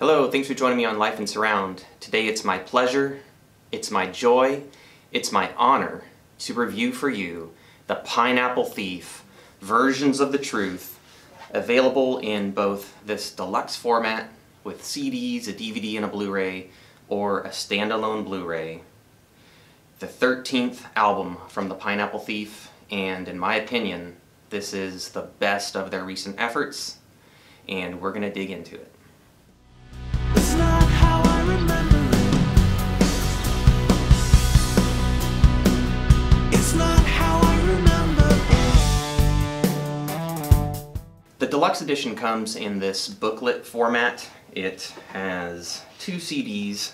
Hello, thanks for joining me on Life and Surround. Today it's my pleasure, it's my joy, it's my honor to review for you the Pineapple Thief Versions of the Truth, available in both this deluxe format with CDs, a DVD, and a Blu-ray, or a standalone Blu-ray. The 13th album from the Pineapple Thief, and in my opinion, this is the best of their recent efforts, and we're going to dig into it. It's not how I remember it. It's not how I remember it. The deluxe edition comes in this booklet format. It has 2 CDs,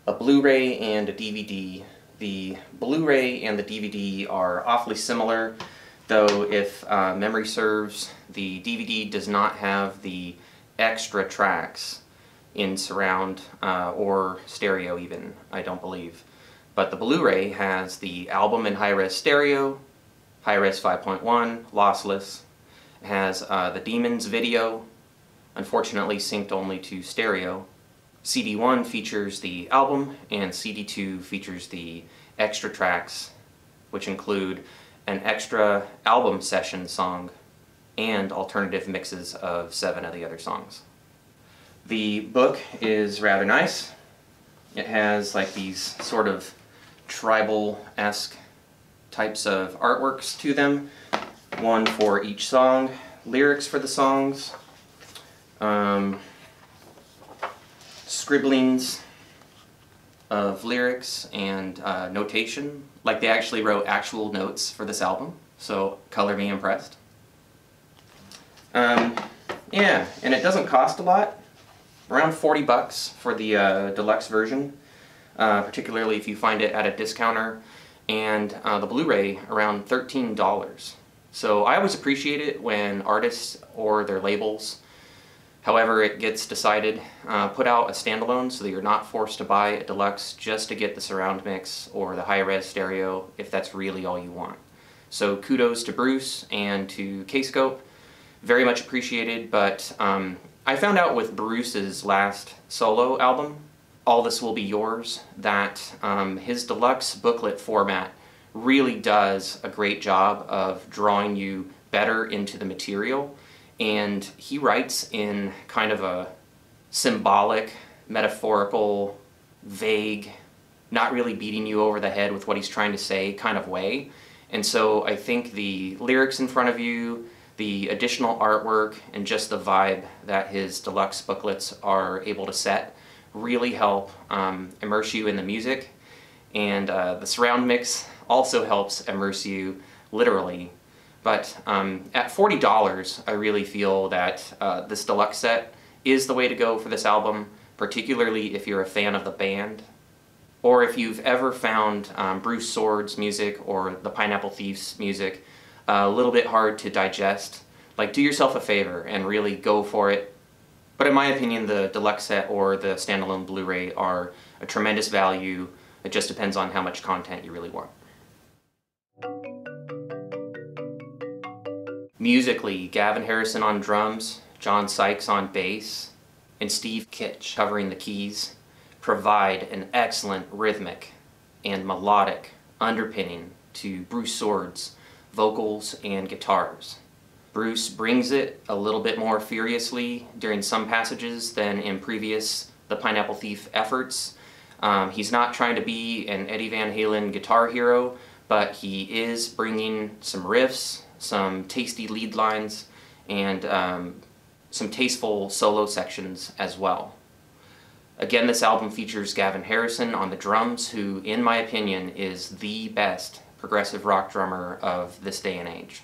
a Blu-ray and a DVD. The Blu-ray and the DVD are awfully similar, though if memory serves, the DVD does not have the extra tracks in surround or stereo even, I don't believe. But the Blu-ray has the album in high-res stereo, high-res 5.1, lossless. It has the Demons video, unfortunately synced only to stereo. CD1 features the album, and CD2 features the extra tracks, which include an extra album session song and alternative mixes of 7 of the other songs. The book is rather nice. It has like these sort of tribal-esque types of artworks to them, one for each song, lyrics for the songs, scribblings of lyrics and notation, like they actually wrote actual notes for this album, so color me impressed. Yeah, and it doesn't cost a lot. Around 40 bucks for the deluxe version, particularly if you find it at a discounter, and the Blu-ray around $13. So I always appreciate it when artists or their labels, however it gets decided, put out a standalone so that you're not forced to buy a deluxe just to get the surround mix or the high-res stereo if that's really all you want. So kudos to Bruce and to Kscope. Very much appreciated, but I found out with Bruce's last solo album, All This Will Be Yours, that his deluxe booklet format really does a great job of drawing you better into the material, and he writes in kind of a symbolic, metaphorical, vague, not really beating you over the head with what he's trying to say kind of way. And so I think the lyrics in front of you, the additional artwork, and just the vibe that his deluxe booklets are able to set really help immerse you in the music, and the surround mix also immerse you literally. But at $40, I really feel that this deluxe set is the way to go for this album, particularly if you're a fan of the band, or if you've ever found Bruce Sword's music or the Pineapple Thief's music a little bit hard to digest. Like, do yourself a favor and really go for it. But in my opinion, the deluxe set or the standalone Blu-ray are a tremendous value. It just depends on how much content you really want. Musically, Gavin Harrison on drums, John Sykes on bass, and Steve Kitch covering the keys provide an excellent rhythmic and melodic underpinning to Bruce Sword's vocals and guitars. Bruce brings it a little bit more furiously during some passages than in previous The Pineapple Thief efforts. He's not trying to be an Eddie Van Halen guitar hero, but he is bringing some riffs, some tasty lead lines, and some tasteful solo sections as well. Again, this album features Gavin Harrison on the drums, who, in my opinion, is the best progressive rock drummer of this day and age.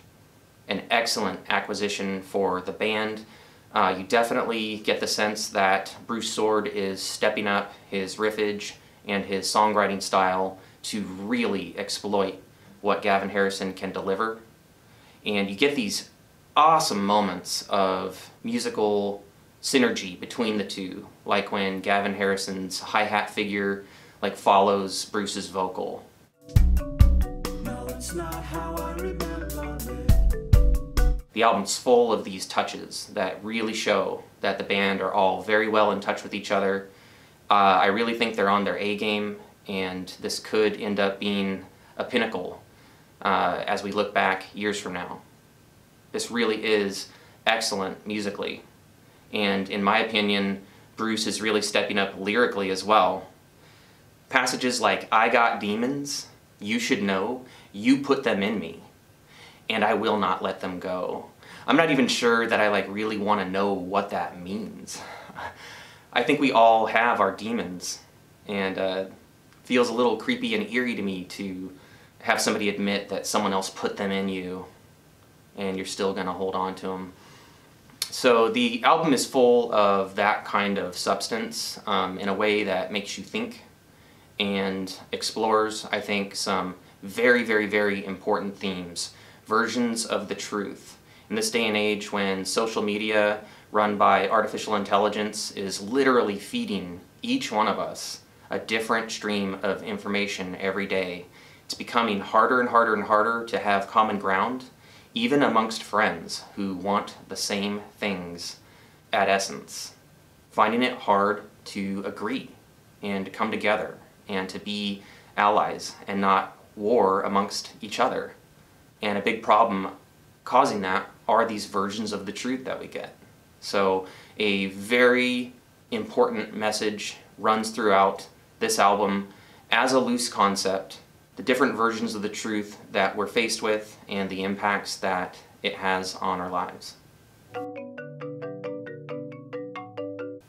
An excellent acquisition for the band. You definitely get the sense that Bruce Sword is stepping up his riffage and his songwriting style to really exploit what Gavin Harrison can deliver. And you get these awesome moments of musical synergy between the two, like when Gavin Harrison's hi-hat figure follows Bruce's vocal. No, it's not how I remember it. The album's full of these touches that really show that the band are all very well in touch with each other. I really think they're on their A game, and this could end up being a pinnacle as we look back years from now. This really is excellent musically, and in my opinion, Bruce is really stepping up lyrically as well. Passages like, "I got demons, you should know, you put them in me, and I will not let them go." I'm not even sure that I really want to know what that means. I think we all have our demons, and feels a little creepy and eerie to me to have somebody admit that someone else put them in you and you're still gonna hold on to them. So the album is full of that kind of substance in a way that makes you think and explores, I think, some very, very, very important themes, versions of the truth. In this day and age when social media run by artificial intelligence is literally feeding each one of us a different stream of information every day, it's becoming harder and harder and harder to have common ground, even amongst friends who want the same things at essence. Finding it hard to agree and to come together and to be allies and not war amongst each other. And a big problem causing that are these versions of the truth that we get. So a very important message runs throughout this album as a loose concept, the different versions of the truth that we're faced with and the impacts that it has on our lives.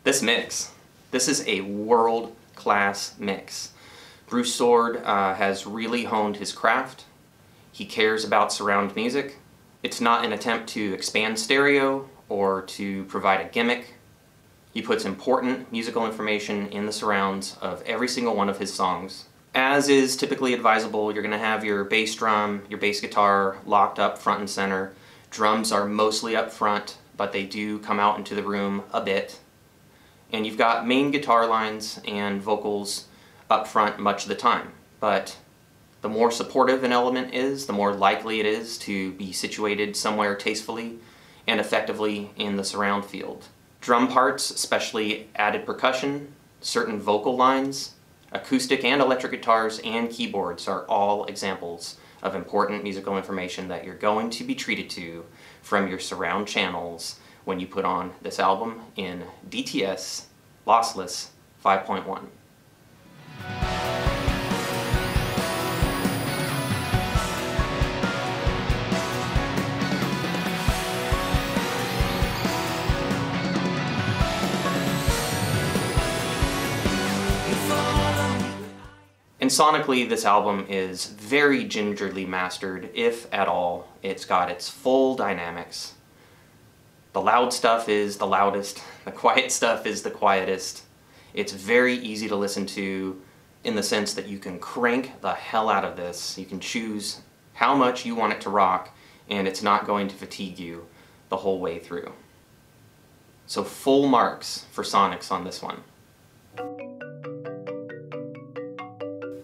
This mix, this is a world-class mix. Bruce Sword has really honed his craft. He cares about surround music. It's not an attempt to expand stereo or to provide a gimmick. He puts important musical information in the surrounds of every single one of his songs. As is typically advisable, you're going to have your bass drum, your bass guitar locked up front and center. Drums are mostly up front, but they do come out into the room a bit. And you've got main guitar lines and vocals up front much of the time. But the more supportive an element is, the more likely it is to be situated somewhere tastefully and effectively in the surround field. Drum parts, especially added percussion, certain vocal lines, acoustic and electric guitars and keyboards are all examples of important musical information that you're going to be treated to from your surround channels when you put on this album in DTS Lossless 5.1. And sonically, this album is very gingerly mastered, if at all. It's got its full dynamics. The loud stuff is the loudest, the quiet stuff is the quietest. It's very easy to listen to in the sense that you can crank the hell out of this. You can choose how much you want it to rock, and it's not going to fatigue you the whole way through. So full marks for Sonics on this one.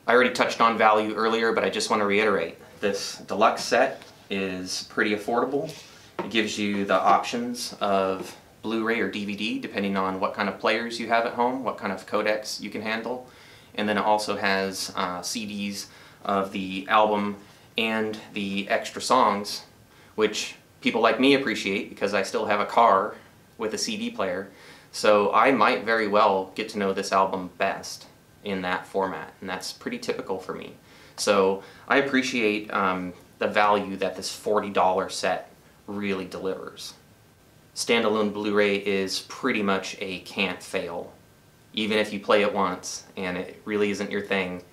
I already touched on value earlier, but I just want to reiterate. This deluxe set is pretty affordable. It gives you the options of Blu-ray or DVD, depending on what kind of players you have at home, what kind of codecs you can handle. And then it also has CDs of the album and the extra songs, which people like me appreciate because I still have a car with a CD player. So I might very well get to know this album best in that format, and that's pretty typical for me. So I appreciate the value that this $40 set really delivers. Standalone Blu-ray is pretty much a can't fail. Even if you play it once and it really isn't your thing,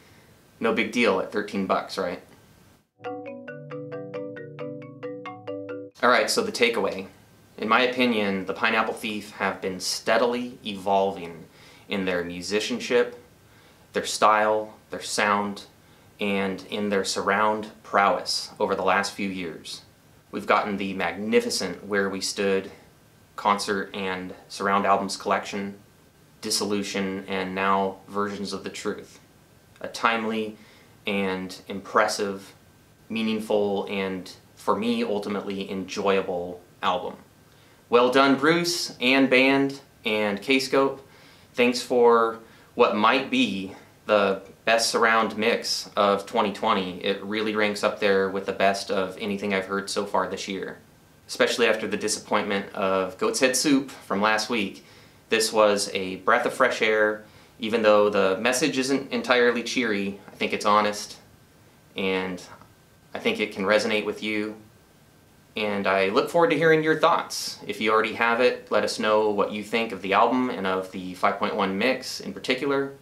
no big deal at 13 bucks, right? Alright, so the takeaway. In my opinion, the Pineapple Thief have been steadily evolving in their musicianship, their style, their sound, and in their surround prowess over the last few years. We've gotten the magnificent Where We Stood concert and surround albums collection, Dissolution, and now Versions of the Truth. A timely and impressive, meaningful, and for me ultimately enjoyable album. Well done, Bruce and band and K-Scope. Thanks for what might be the best surround mix of 2020. It really ranks up there with the best of anything I've heard so far this year. Especially after the disappointment of Goat's Head Soup from last week. This was a breath of fresh air. Even though the message isn't entirely cheery, I think it's honest, and I think it can resonate with you. And I look forward to hearing your thoughts. If you already have it, let us know what you think of the album and of the 5.1 mix in particular.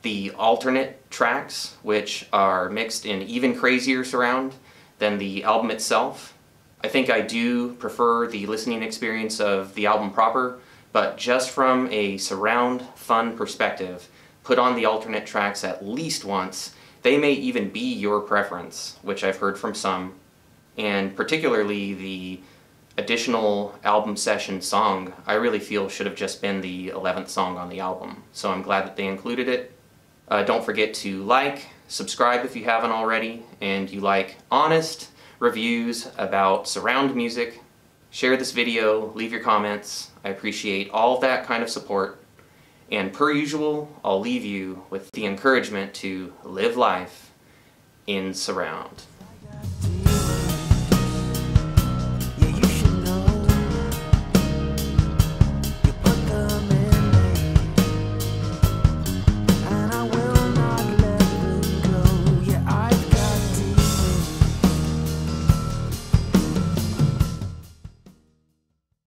The alternate tracks, which are mixed in even crazier surround than the album itself. I think I do prefer the listening experience of the album proper, but just from a surround fun perspective, put on the alternate tracks at least once. They may even be your preference, which I've heard from some. And particularly the additional album session song, I really feel should have just been the 11th song on the album. So I'm glad that they included it. Don't forget to like, subscribe if you haven't already, and you like honest reviews about surround music. Share this video, leave your comments. I appreciate all of that kind of support. And per usual, I'll leave you with the encouragement to live life in surround.